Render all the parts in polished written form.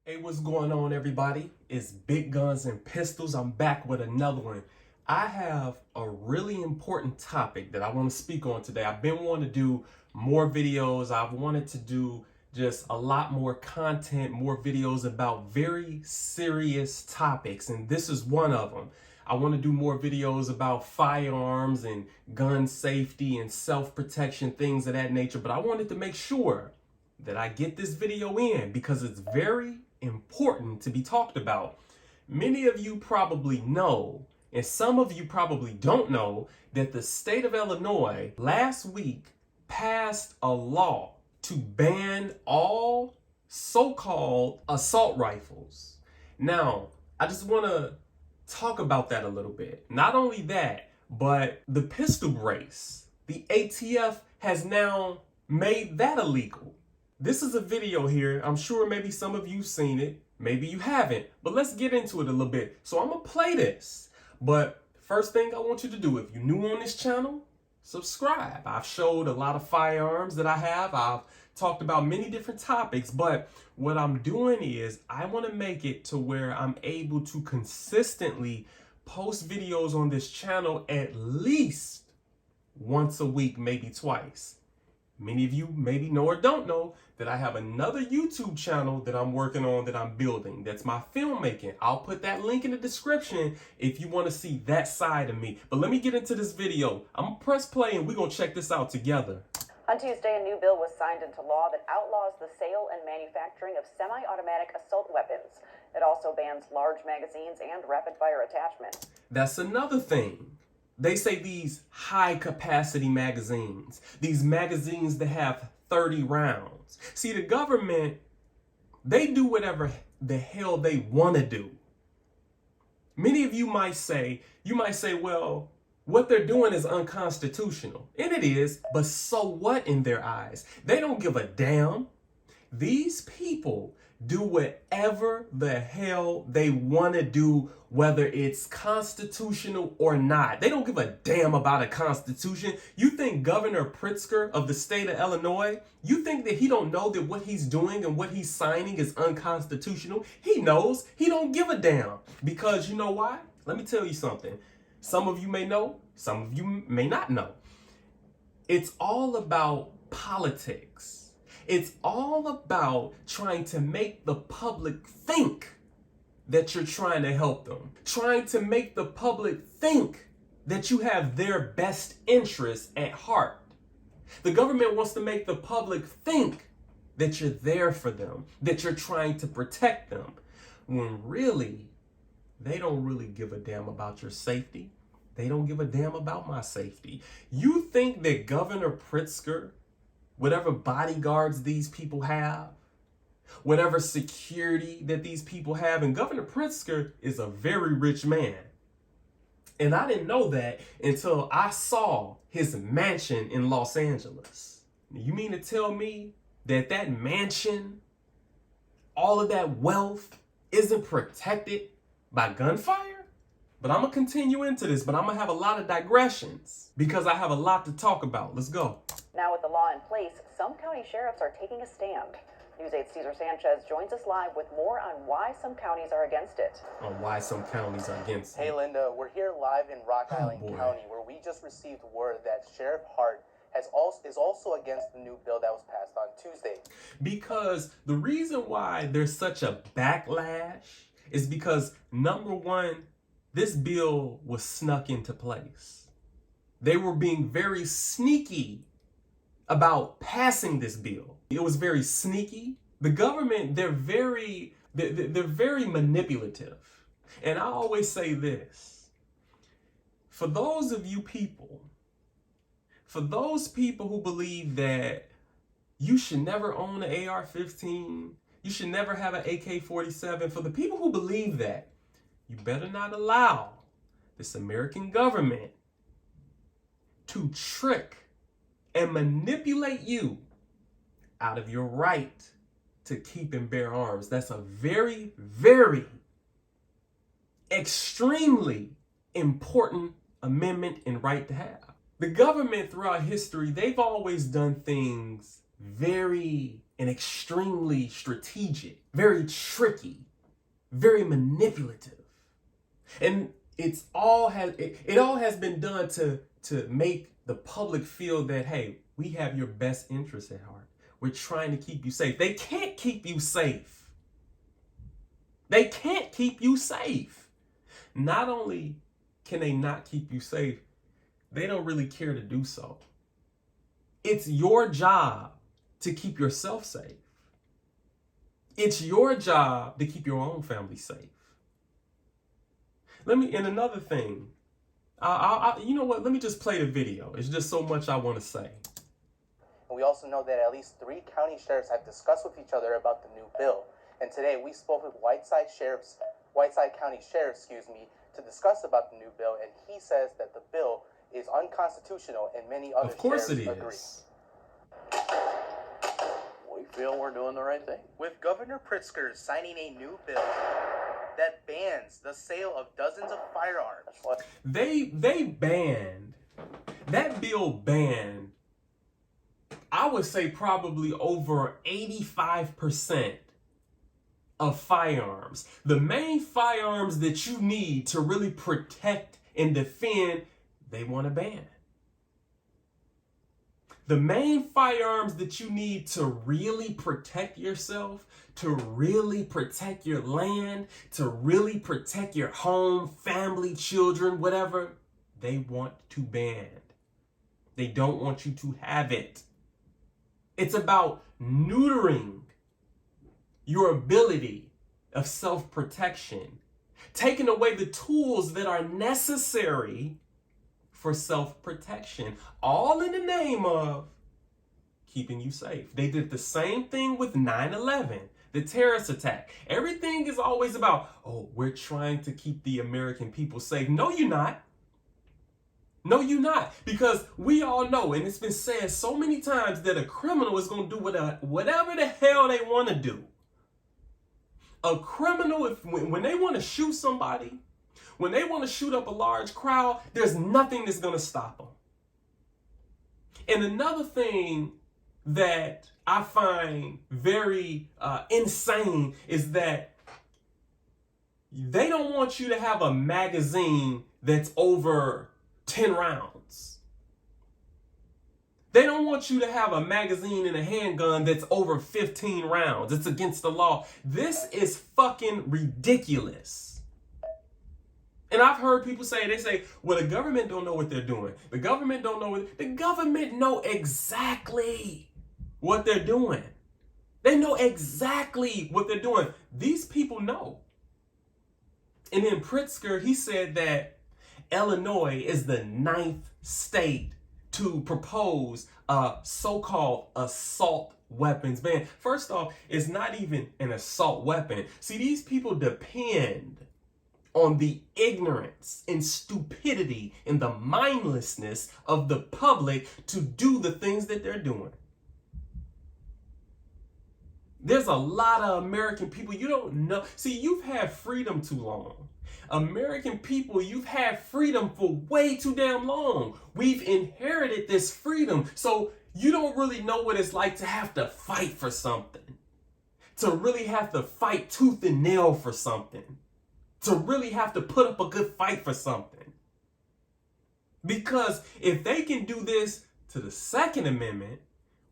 Hey, what's going on, everybody? It's Big Guns and Pistols. I'm back with another one. I have a really important topic that I want to speak on today. I've been wanting to do more videos. I've wanted to do just a lot more content, more videos about very serious topics, and this is one of them. I want to do more videos about firearms and gun safety and self-protection, things of that nature, but I wanted to make sure that I get this video in because it's very important to be talked about. Many of you probably know, and some of you probably don't know, that the state of Illinois last week passed a law to ban all so-called assault rifles. Now, I just want to talk about that a little bit. Not only that, but the pistol brace, the ATF has now made that illegal. This is a video here. I'm sure maybe some of you've seen it, maybe you haven't, but let's get into it a little bit. So I'm gonna play this, but first thing I want you to do, if you're new on this channel, subscribe. I've showed a lot of firearms that I have. I've talked about many different topics, but what I'm doing is I want to make it to where I'm able to consistently post videos on this channel at least once a week, maybe twice. Many of you maybe know or don't know that I have another YouTube channel that I'm working on, that I'm building. That's my filmmaking. I'll put that link in the description if you want to see that side of me. But let me get into this video. I'm going to press play and we're going to check this out together. On Tuesday, a new bill was signed into law that outlaws the sale and manufacturing of semi-automatic assault weapons. It also bans large magazines and rapid-fire attachments. That's another thing. They say these high capacity magazines, these magazines that have 30 rounds. See, the government, they do whatever the hell they want to do. Many of you might say, well, what they're doing is unconstitutional. And it is, but so what in their eyes? They don't give a damn. These people do whatever the hell they want to do, whether it's constitutional or not. They don't give a damn about a constitution. You think Governor Pritzker of the state of Illinois, you think that he don't know that what he's doing and what he's signing is unconstitutional? He knows. He don't give a damn. Because you know why? Let me tell you something. Some of you may know, some of you may not know. It's all about politics. It's all about trying to make the public think that you're trying to help them. Trying to make the public think that you have their best interests at heart. The government wants to make the public think that you're there for them, that you're trying to protect them, when really, they don't really give a damn about your safety. They don't give a damn about my safety. You think that Governor Pritzker, whatever bodyguards these people have, whatever security that these people have, and Governor Pritzker is a very rich man. And I didn't know that until I saw his mansion in Los Angeles. You mean to tell me that that mansion, all of that wealth, isn't protected by gunfire? But I'm going to continue into this, but I'm going to have a lot of digressions because I have a lot to talk about. Let's go. Now with the law in place, some county sheriffs are taking a stand. News 8's Cesar Sanchez joins us live with more on why some counties are against it. On why some counties are against it. Hey Linda, we're here live in Rock Island County, where we just received word that Sheriff Hart is also against the new bill that was passed on Tuesday. Because the reason why there's such a backlash is because, number one, this bill was snuck into place. They were being very sneaky about passing this bill. It was very sneaky. The government, they're very manipulative. And I always say this. For those of you people, for those people who believe that you should never own an AR-15, you should never have an AK-47, for the people who believe that, you better not allow this American government to trick and manipulate you out of your right to keep and bear arms. That's a very, very extremely important amendment and right to have. The government throughout history, they've always done things very and extremely strategic, very tricky, very manipulative. And it all has been done to make the public feel that, hey, we have your best interests at heart. We're trying to keep you safe. They can't keep you safe. They can't keep you safe. Not only can they not keep you safe, they don't really care to do so. It's your job to keep yourself safe. It's your job to keep your own family safe. And another thing, you know what? Let me just play the video. It's just so much I want to say. And we also know that at least 3 county sheriffs have discussed with each other about the new bill. And today we spoke with Whiteside County Sheriff, to discuss about the new bill. And he says that the bill is unconstitutional, and many other sheriffs agree. Of course it is. We feel we're doing the right thing. With Governor Pritzker signing a new bill that bans the sale of dozens of firearms. That bill banned, I would say probably over 85% of firearms. The main firearms that you need to really protect and defend, they want to ban. The main firearms that you need to really protect yourself, to really protect your land, to really protect your home, family, children, whatever, they want to ban. They don't want you to have it. It's about neutering your ability of self-protection, taking away the tools that are necessary for self-protection, all in the name of keeping you safe. They did the same thing with 9/11, the terrorist attack. Everything is always about, oh, we're trying to keep the American people safe. No, you're not. No, you're not. Because we all know, and it's been said so many times, that a criminal is going to do whatever the hell they want to do. A criminal, when they want to shoot somebody, when they want to shoot up a large crowd, there's nothing that's going to stop them. And another thing that I find very insane is that they don't want you to have a magazine that's over 10 rounds. They don't want you to have a magazine and a handgun that's over 15 rounds. It's against the law. This is fucking ridiculous. And I've heard people say, well, the government don't know what they're doing. The government don't know the government know exactly what they're doing. They know exactly what they're doing. These people know. And then Pritzker, he said that Illinois is the 9th state to propose a so-called assault weapons ban. First off, it's not even an assault weapon. See, these people depend on the ignorance and stupidity and the mindlessness of the public to do the things that they're doing. There's a lot of American people you don't know. See, you've had freedom too long. American people, you've had freedom for way too damn long. We've inherited this freedom. So you don't really know what it's like to have to fight for something. To really have to fight tooth and nail for something. To really have to put up a good fight for something. Because if they can do this to the Second Amendment,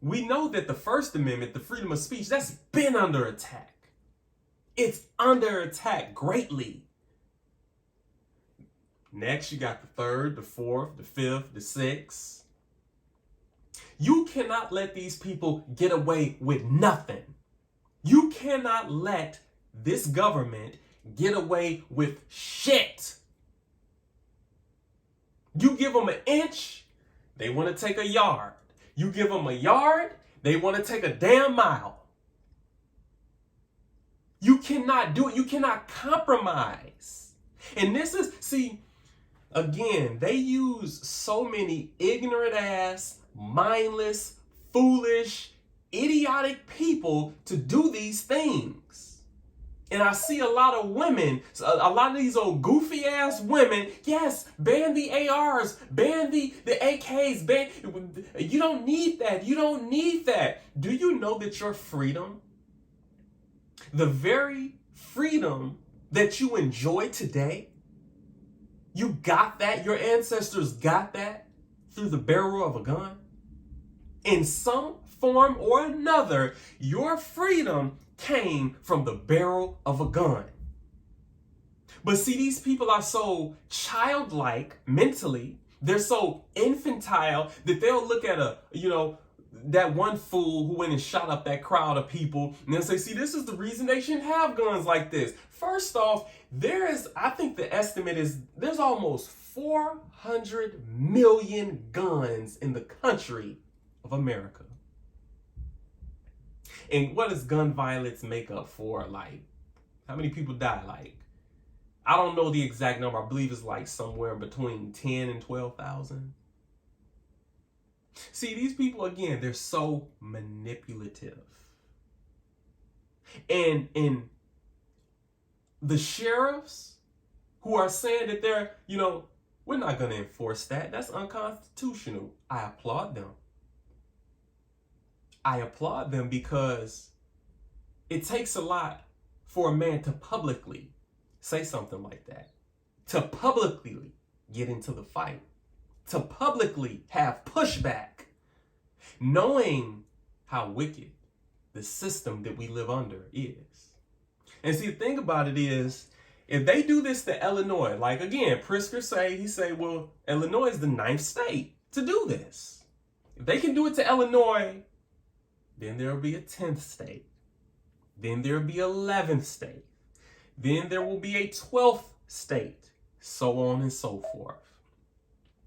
we know that the First Amendment, the freedom of speech, that's been under attack. It's under attack greatly. Next, you got the 3rd, the 4th, the 5th, the 6th. You cannot let these people get away with nothing. You cannot let this government get away with shit. You give them an inch, they want to take a yard. You give them a yard, they want to take a damn mile. You cannot do it. You cannot compromise. And this is, see, again, they use so many ignorant ass, mindless, foolish, idiotic people to do these things. And I see a lot of women, a lot of these old goofy ass women, yes, ban the ARs, ban the AKs, you don't need that. You don't need that. Do you know that your freedom, the very freedom that you enjoy today, you got that, your ancestors got that through the barrel of a gun? In some form or another, your freedom came from the barrel of a gun. But see, these people are so childlike mentally, they're so infantile that they'll look at that one fool who went and shot up that crowd of people, and they'll say, see, this is the reason they shouldn't have guns like this. First off, I think the estimate is there's almost 400 million guns in the country of America. And what does gun violence make up for? Like, how many people die? Like, I don't know the exact number. I believe it's like somewhere between 10 and 12,000. See, these people, again, they're so manipulative. And the sheriffs who are saying that they're, we're not going to enforce that. That's unconstitutional. I applaud them. I applaud them because it takes a lot for a man to publicly say something like that, to publicly get into the fight, to publicly have pushback, knowing how wicked the system that we live under is. And see, the thing about it is, if they do this to Illinois, like again, Pritzker say, well, Illinois is the 9th state to do this. If they can do it to Illinois, then there will be a 10th state. Then there will be 11th state. Then there will be a 12th state, so on and so forth.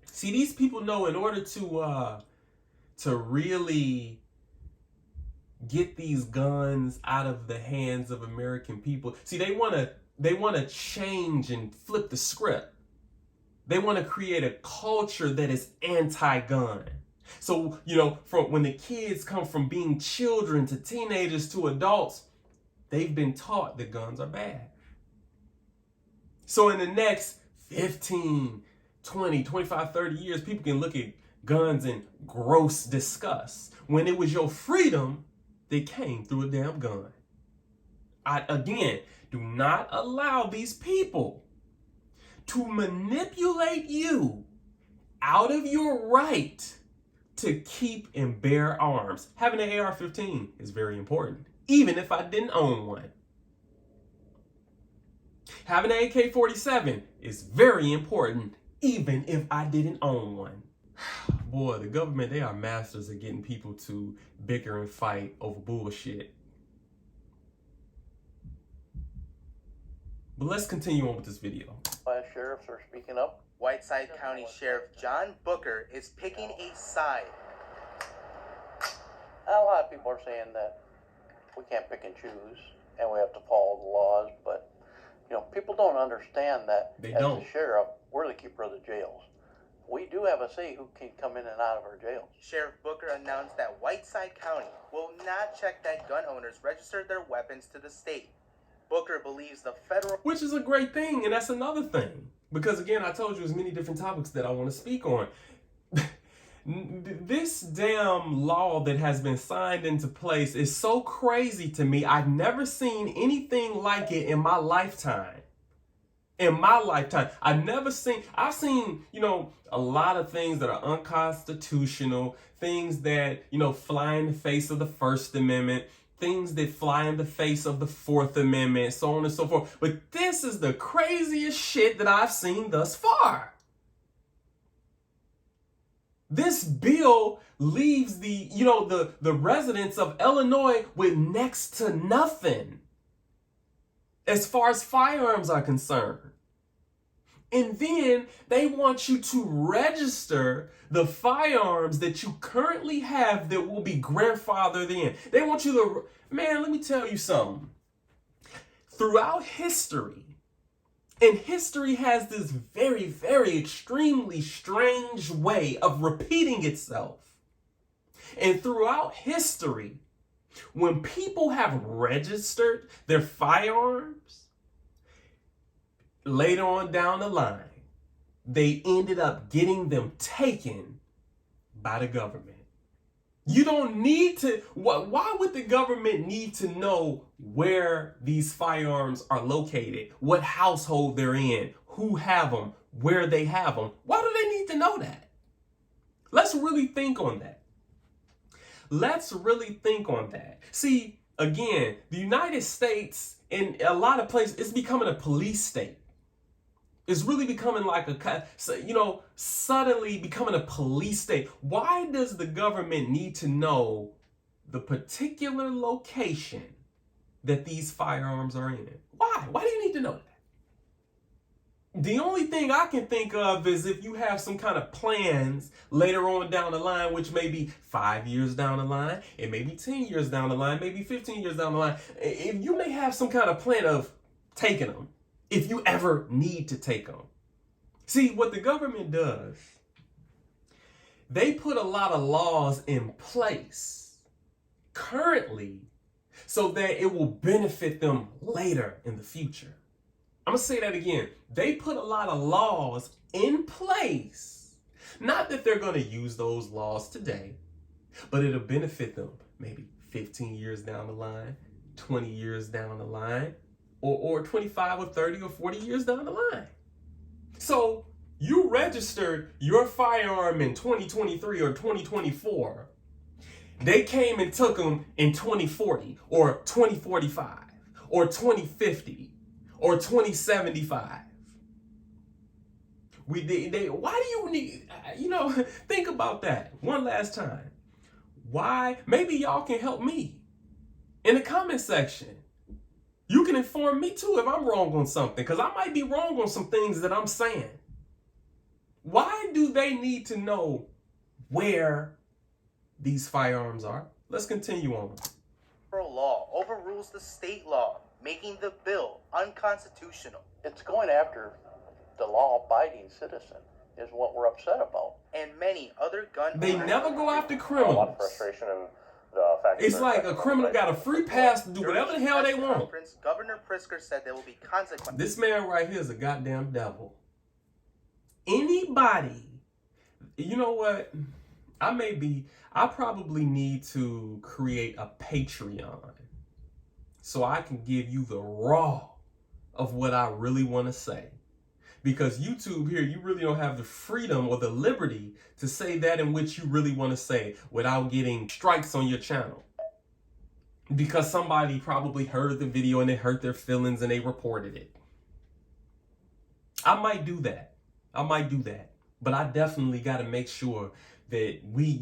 See, these people know in order to really get these guns out of the hands of American people. See, they want to change and flip the script. They want to create a culture that is anti-gun. So, from when the kids come from being children to teenagers to adults, they've been taught that guns are bad. So in the next 15, 20, 25, 30 years, people can look at guns in gross disgust when it was your freedom that came through a damn gun. Again, do not allow these people to manipulate you out of your right to keep and bear arms. Having an AR-15 is very important, even if I didn't own one. Having an AK-47 is very important, even if I didn't own one. Boy, the government, they are masters at getting people to bicker and fight over bullshit. But let's continue on with this video. Sheriffs are speaking up. Whiteside County Sheriff John Booker is picking a side. A lot of people are saying that we can't pick and choose and we have to follow the laws, but people don't understand that as a sheriff, we're the keeper of the jails. We do have a say who can come in and out of our jails. Sheriff Booker announced that Whiteside County will not check that gun owners registered their weapons to the state. Booker believes the federal... Which is a great thing, and that's another thing. Because again, I told you there's many different topics that I want to speak on. This damn law that has been signed into place is so crazy to me. I've never seen anything like it in my lifetime. I've seen, a lot of things that are unconstitutional, things that, fly in the face of the First Amendment, things that fly in the face of the Fourth Amendment, so on and so forth. But this is the craziest shit that I've seen thus far. This bill leaves the residents of Illinois with next to nothing as far as firearms are concerned. And then they want you to register the firearms that you currently have that will be grandfathered in. They want you to, man, let me tell you something. Throughout history, and history has this very, very extremely strange way of repeating itself. And throughout history, When people have registered their firearms, later on down the line, they ended up getting them taken by the government. You don't need to, why would the government need to know where these firearms are located, what household they're in, who have them, where they have them? Why do they need to know that? Let's really think on that. Let's really think on that. See, again, the United States, in a lot of places, it's becoming a police state. It's really becoming like suddenly becoming a police state. Why does the government need to know the particular location that these firearms are in? Why? Why do you need to know that? The only thing I can think of is if you have some kind of plans later on down the line, which may be 5 years down the line, it may be 10 years down the line, maybe 15 years down the line. If you may have some kind of plan of taking them, if you ever need to take them. See, what the government does, they put a lot of laws in place currently so that it will benefit them later in the future. I'm going to say that again. They put a lot of laws in place. Not that they're going to use those laws today, but it'll benefit them maybe 15 years down the line, 20 years down the line, or 25 or 30 or 40 years down the line. So you registered your firearm in 2023 or 2024. They came and took them in 2040 or 2045 or 2050 or 2075. Why do you need, think about that one last time. Why? Maybe y'all can help me in the comment section. You can inform me too if I'm wrong on something, because I might be wrong on some things that I'm saying. Why do they need to know where these firearms are? Let's continue on. Federal law overrules the state law, making the bill unconstitutional. It's going after the law-abiding citizen is what we're upset about. And many other gun They owners never go after A lot criminals. of frustration and the fact It's that like a criminal got a free pass to do whatever the hell they want. Governor Pritzker said there will be consequences. This man right here is a goddamn devil. Anybody, you know what? I probably need to create a Patreon so I can give you the raw of what I really want to say. Because YouTube here, you really don't have the freedom or the liberty to say that in which you really want to say without getting strikes on your channel. Because somebody probably heard the video and it hurt their feelings and they reported it. I might do that. But I definitely got to make sure that we,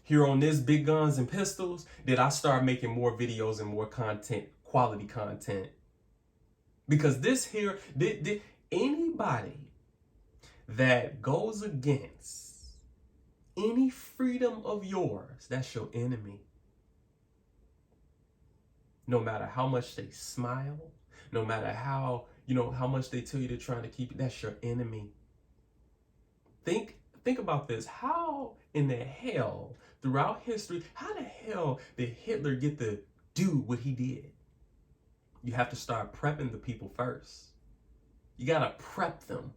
here on this Big Guns and Pistols, that I start making more videos and more content, quality content. Because this here, anybody that goes against any freedom of yours, that's your enemy. No matter how much they smile, no matter how much they tell you they're trying to keep it, that's your enemy. Think about this. How in the hell, throughout history, how the hell did Hitler get to do what he did? You have to start prepping the people first. You got to prep them.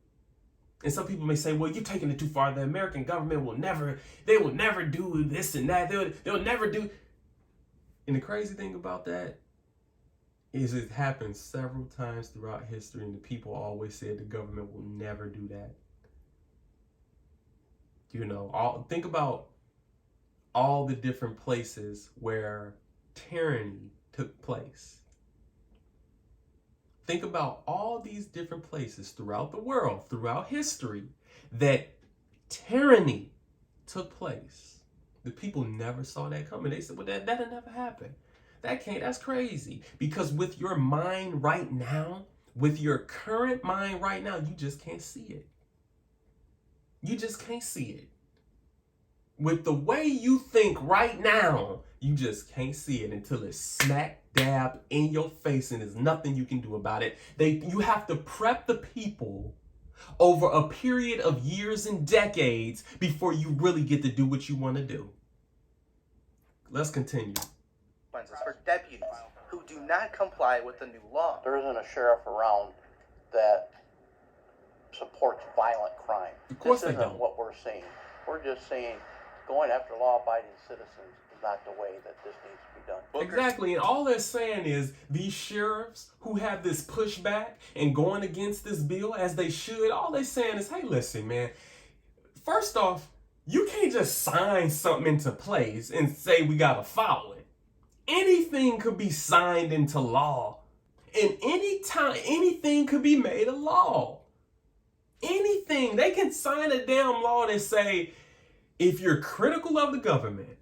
And some people may say, well, you're taking it too far. The American government will never do this and that. They'll never do. And the crazy thing about that is it happens several times throughout history, and the people always said the government will never do that. Think about all the different places where tyranny took place. Think about all these different places throughout the world, throughout history, that tyranny took place. The people never saw that coming. They said, well, that'll never happen. That's crazy. Because with your mind right now, with your current mind right now, you just can't see it. You just can't see it. With the way you think right now, you just can't see it until it's smack dab in your face and there's nothing you can do about it. You have to prep the people over a period of years and decades before you really get to do what you want to do. Let's continue. consequences for deputies who do not comply with the new law. There isn't a sheriff around that supports violent crime. Of course this they isn't don't. what we're saying. We're just saying going after law-abiding citizens is not the way that this needs to be done. Exactly, and all they're saying is these sheriffs who have this pushback and going against this bill as they should, all they're saying is, hey, listen, man, first off, you can't just sign something into place and say we gotta follow it. Anything could be signed into law, and anything could be made a law. Anything. They can sign a damn law that say, if you're critical of the government,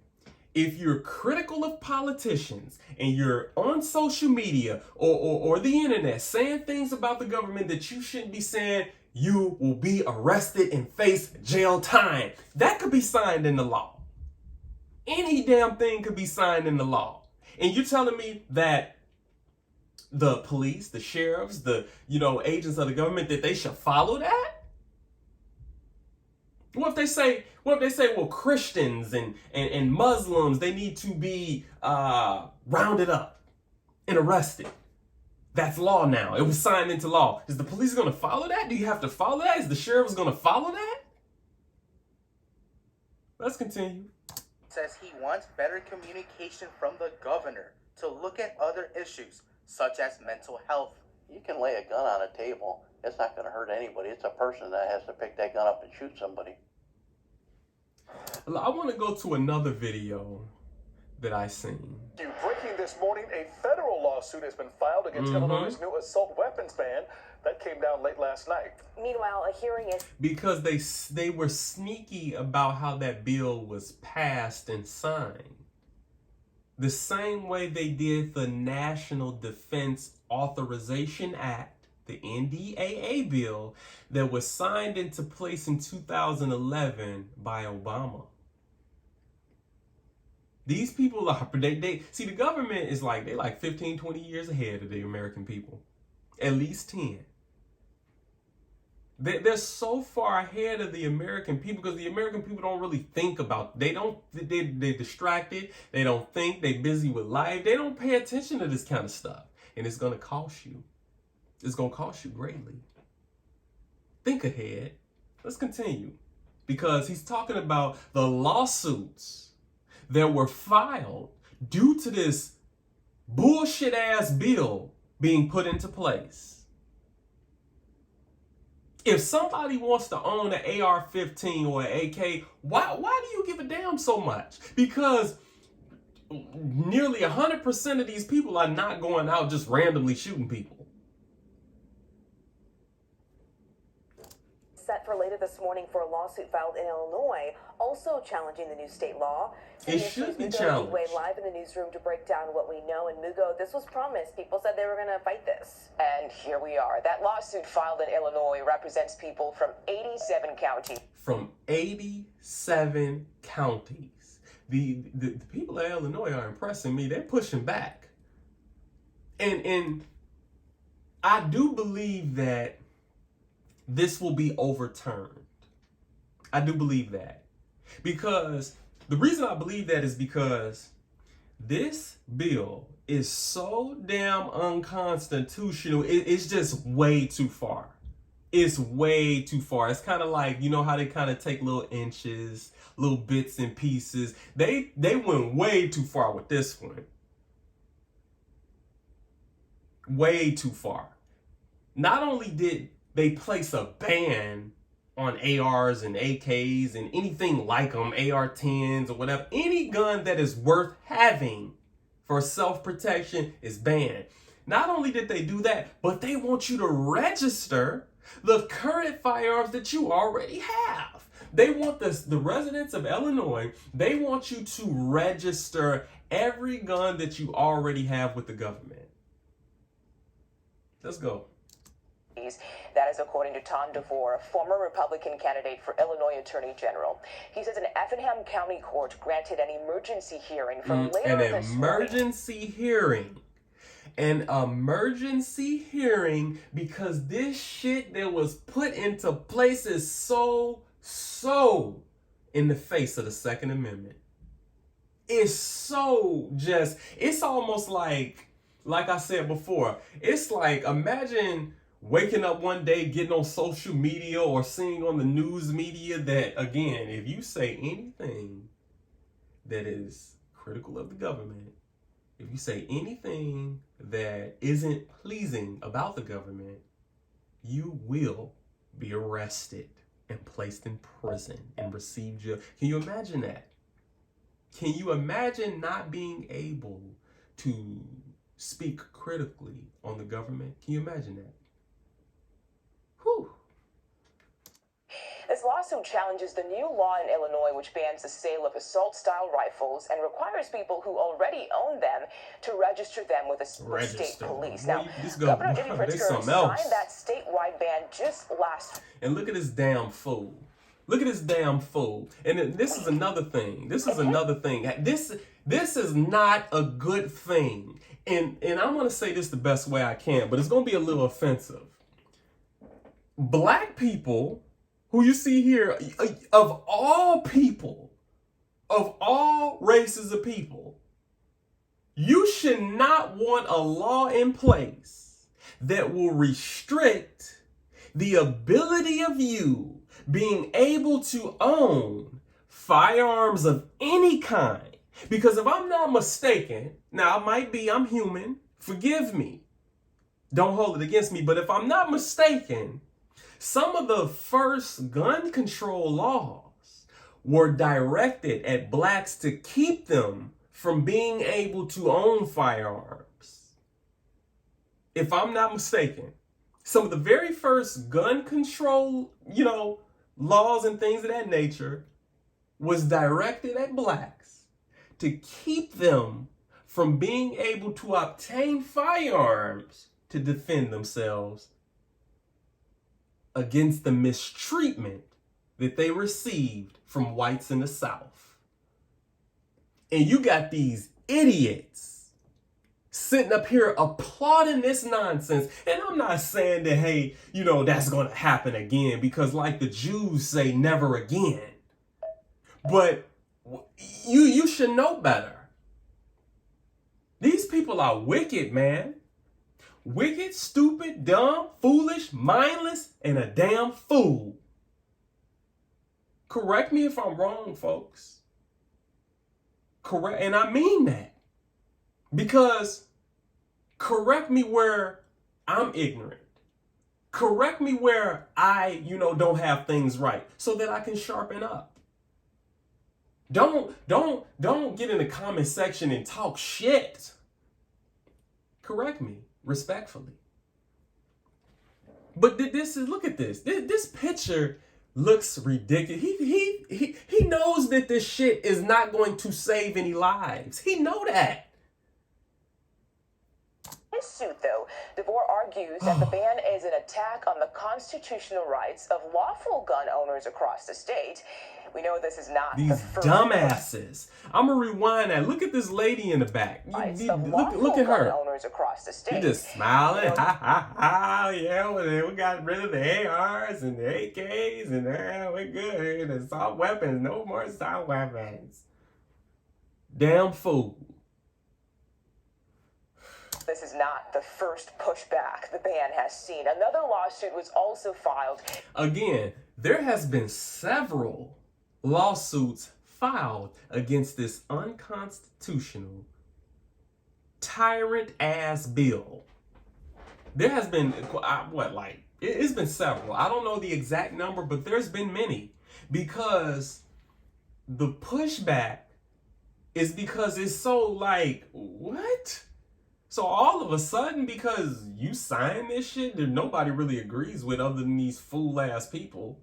if you're critical of politicians, and you're on social media or the internet saying things about the government that you shouldn't be saying, you will be arrested and face jail time. That could be signed into law. Any damn thing could be signed into law. And you're telling me that the police, the sheriffs, the agents of the government, that they should follow that? What if they say, well, Christians and Muslims, they need to be rounded up and arrested? That's law now. It was signed into law. Is the police going to follow that? Do you have to follow that? Is the sheriff's going to follow that? Let's continue. Says he wants better communication from the governor to look at other issues, such as mental health. You can lay a gun on a table. It's not going to hurt anybody. It's a person that has to pick that gun up and shoot somebody. I want to go to another video that I seen. Breaking this morning, a federal lawsuit has been filed against Illinois' new assault weapons ban that came down late last night. Meanwhile, a hearing is... Because they were sneaky about how that bill was passed and signed. The same way they did the National Defense Authorization Act, the NDAA bill, that was signed into place in 2011 by Obama. These people are, they see, the government is like, they're like 15, 20 years ahead of the American people. At least 10. They're so far ahead of the American people because the American people don't really think about, they're distracted, they don't think, they're busy with life, they don't pay attention to this kind of stuff. And it's going to cost you. It's going to cost you greatly. Think ahead. Let's continue. Because he's talking about the lawsuits that were filed due to this bullshit ass bill being put into place. If somebody wants to own an AR-15 or an AK, why do you give a damn so much? Because nearly 100% of these people are not going out just randomly shooting people. Set for later this morning for a lawsuit filed in Illinois, also challenging the new state law. It should be challenged. Way live in the newsroom to break down what we know. And Mugo, this was promised. People said they were going to fight this. And here we are. That lawsuit filed in Illinois represents people from 87 counties. From 87 counties. The people of Illinois are impressing me. They're pushing back. And I do believe that this will be overturned. I do believe that. Because the reason I believe that is because this bill is so damn unconstitutional. It's just way too far. It's way too far. It's kind of like, you know how they kind of take little inches, little bits and pieces. They went way too far with this one. Way too far. Not only did they place a ban on ARs and AKs and anything like them, AR-10s or whatever. Any gun that is worth having for self-protection is banned. Not only did they do that, but they want you to register the current firearms that you already have. They want the residents of Illinois, they want you to register every gun that you already have with the government. Let's go. That is according to Tom DeVore, a former Republican candidate for Illinois Attorney General. He says an Effingham County court granted an emergency hearing from later this morning. An emergency hearing because this shit that was put into place is so in the face of the Second Amendment. is so just, it's almost like I said before, it's like, imagine waking up one day, getting on social media or seeing on the news media that, again, if you say anything that is critical of the government, if you say anything that isn't pleasing about the government, you will be arrested and placed in prison and receive jail. Can you imagine that? Can you imagine not being able to speak critically on the government? Can you imagine that? Whew. This lawsuit challenges the new law in Illinois which bans the sale of assault-style rifles and requires people who already own them to register them with the state police. Now, Governor J.B. Pritzker signed that statewide ban just last. And look at this damn fool. Look at this damn fool. And this is another thing. This is another thing. This is not a good thing. And I'm going to say this the best way I can, but it's going to be a little offensive. Black people, who you see here, of all people, of all races of people, you should not want a law in place that will restrict the ability of you being able to own firearms of any kind. Because if I'm not mistaken, now I might be, I'm human, forgive me, don't hold it against me, but if I'm not mistaken, some of the first gun control laws were directed at blacks to keep them from being able to own firearms. If I'm not mistaken, some of the very first gun control, laws and things of that nature was directed at blacks to keep them from being able to obtain firearms to defend themselves against the mistreatment that they received from whites in the South. And you got these idiots sitting up here applauding this nonsense. And I'm not saying that, hey, that's going to happen again, because like the Jews say, never again. But you should know better. These people are wicked, man. Wicked, stupid, dumb, foolish, mindless, and a damn fool. Correct me if I'm wrong, folks. Correct, and I mean that. Because correct me where I'm ignorant. Correct me where I, don't have things right, so that I can sharpen up. Don't get in the comment section and talk shit. Correct me respectfully. But look at this. This picture looks ridiculous. He knows that this shit is not going to save any lives. He know that. In his suit, though, DeVore argues that the ban is an attack on the constitutional rights of lawful gun owners across the state. We know this is not these the first dumbasses. I'm gonna rewind that. Look at this lady in the back. Look at her. Owners across the state. She just smiling. Ha ha ha. Yeah, we got rid of the ARs and the AKs, and we're good. The assault weapons. No more assault weapons. Damn fool. This is not the first pushback the ban has seen. Another lawsuit was also filed. Again, there has been several lawsuits filed against this unconstitutional, tyrant-ass bill. There has been, it's been several. I don't know the exact number, but there's been many. Because the pushback is because it's so what? So all of a sudden, because you signed this shit that nobody really agrees with other than these fool-ass people,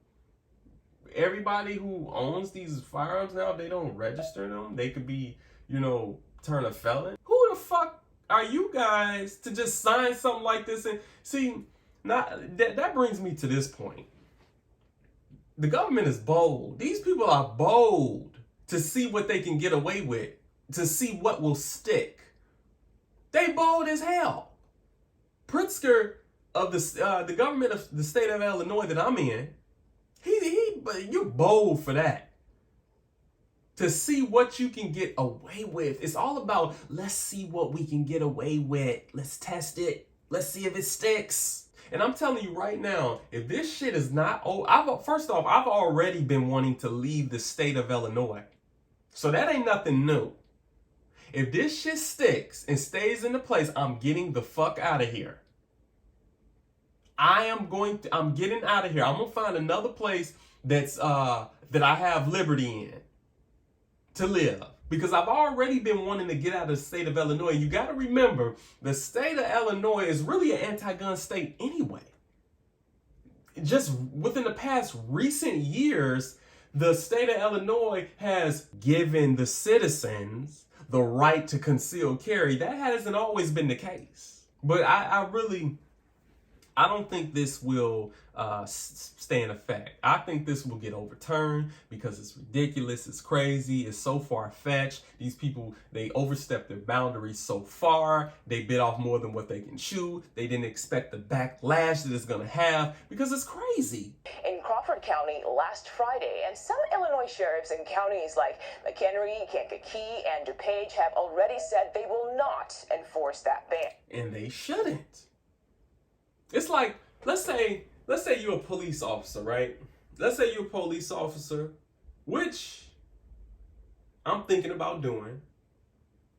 everybody who owns these firearms now, they don't register them. They could be, turn a felon. Who the fuck are you guys to just sign something like this? And see, that brings me to this point. The government is bold. These people are bold to see what they can get away with, to see what will stick. They bold as hell. Pritzker of the government of the state of Illinois that I'm in, you're bold for that. to see what you can get away with. It's all about, let's see what we can get away with. Let's test it. Let's see if it sticks. And I'm telling you right now, if this shit is not, first off, I've already been wanting to leave the state of Illinois. So that ain't nothing new. If this shit sticks and stays in the place, I'm getting the fuck out of here. I'm getting out of here. I'm gonna find another place that's that I have liberty in to live. Because I've already been wanting to get out of the state of Illinois. You got to remember, the state of Illinois is really an anti-gun state anyway. Just within the past recent years, the state of Illinois has given the citizens the right to conceal carry. That hasn't always been the case. But I don't think this will stay in effect. I think this will get overturned because it's ridiculous, it's crazy, it's so far-fetched. These people, they overstep their boundaries so far. They bit off more than what they can chew. They didn't expect the backlash that it's going to have because it's crazy. In Crawford County last Friday, and some Illinois sheriffs in counties like McHenry, Kankakee, and DuPage have already said they will not enforce that ban. And they shouldn't. It's like, let's say you're a police officer, right? Let's say you're a police officer, which I'm thinking about doing,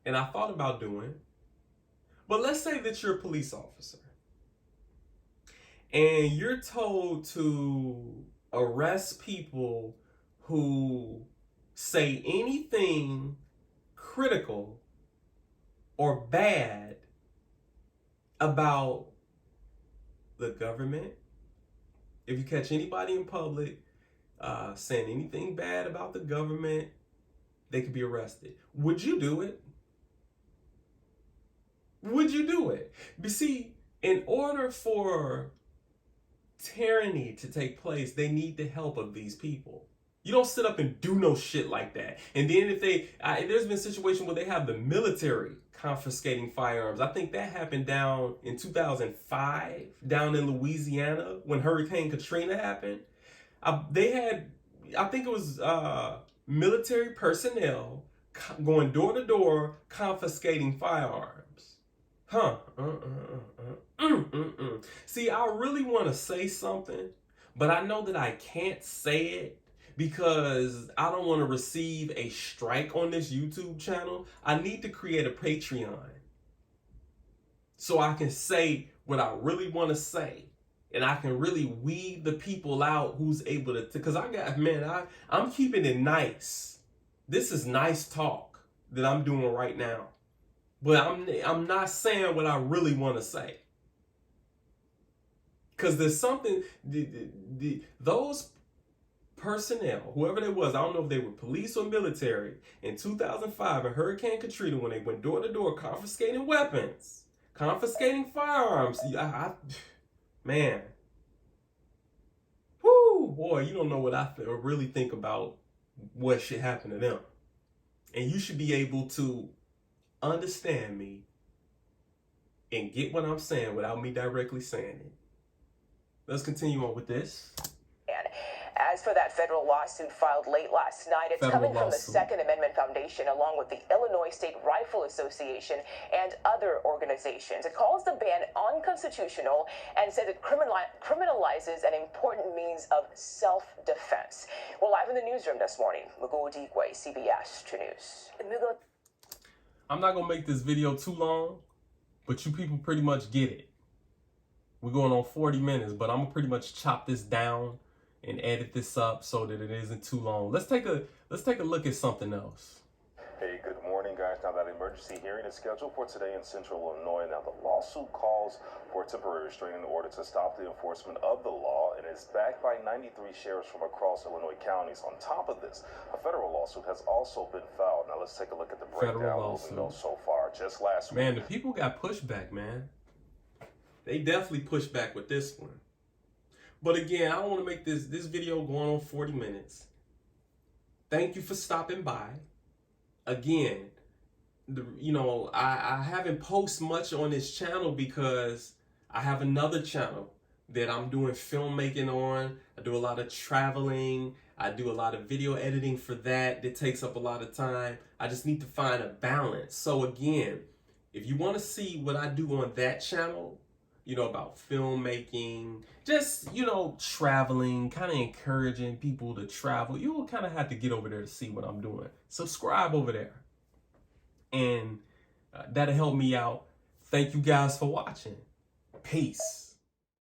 and I thought about doing. But let's say that you're a police officer, and you're told to arrest people who say anything critical or bad about the government. If you catch anybody in public saying anything bad about the government, they could be arrested. Would you do it? Would you do it? But see, in order for tyranny to take place, they need the help of these people. You don't sit up and do no shit like that. And then if there's been situations where they have the military confiscating firearms. I think that happened down in 2005, down in Louisiana, when Hurricane Katrina happened. They had, I think it was military personnel going door to door confiscating firearms. See, I really want to say something, but I know that I can't say it because I don't want to receive a strike on this YouTube channel. I need to create a Patreon so I can say what I really want to say. And I can really weed the people out who's able to, because I'm keeping it nice. This is nice talk that I'm doing right now. But I'm not saying what I really want to say. Because there's something, those personnel, whoever they was, I don't know if they were police or military, in 2005 in Hurricane Katrina, when they went door to door confiscating weapons, confiscating firearms, man, whoo, boy, you don't know what I really think about what should happen to them. And you should be able to understand me and get what I'm saying without me directly saying it. Let's continue on with this. As for that federal lawsuit filed late last night, it's coming from the Second Amendment Foundation along with the Illinois State Rifle Association and other organizations. It calls the ban unconstitutional and says it criminalizes an important means of self-defense. We're live in the newsroom this morning. Mugo Odigwe, CBS 2 News. I'm not going to make this video too long, but you people pretty much get it. We're going on 40 minutes, but I'm going to pretty much chop this down and edit this up so that it isn't too long. Let's take a look at something else. Hey, good morning, guys. Now that emergency hearing is scheduled for today in Central Illinois. Now the lawsuit calls for a temporary restraining order to stop the enforcement of the law, and is backed by 93 sheriffs from across Illinois counties. On top of this, a federal lawsuit has also been filed. Now let's take a look at the breakdown of what we know so far. Just last week, man, the people got pushback, man. They definitely pushed back with this one. But again, I don't want to make this video going on 40 minutes. Thank you for stopping by. Again, I haven't posted much on this channel because I have another channel that I'm doing filmmaking on. I do a lot of traveling. I do a lot of video editing for that. That takes up a lot of time. I just need to find a balance. So again, if you want to see what I do on that channel, you know, about filmmaking, just, you know, traveling, kind of encouraging people to travel, you will kind of have to get over there to see what I'm doing. Subscribe over there. And that'll help me out. Thank you guys for watching. Peace.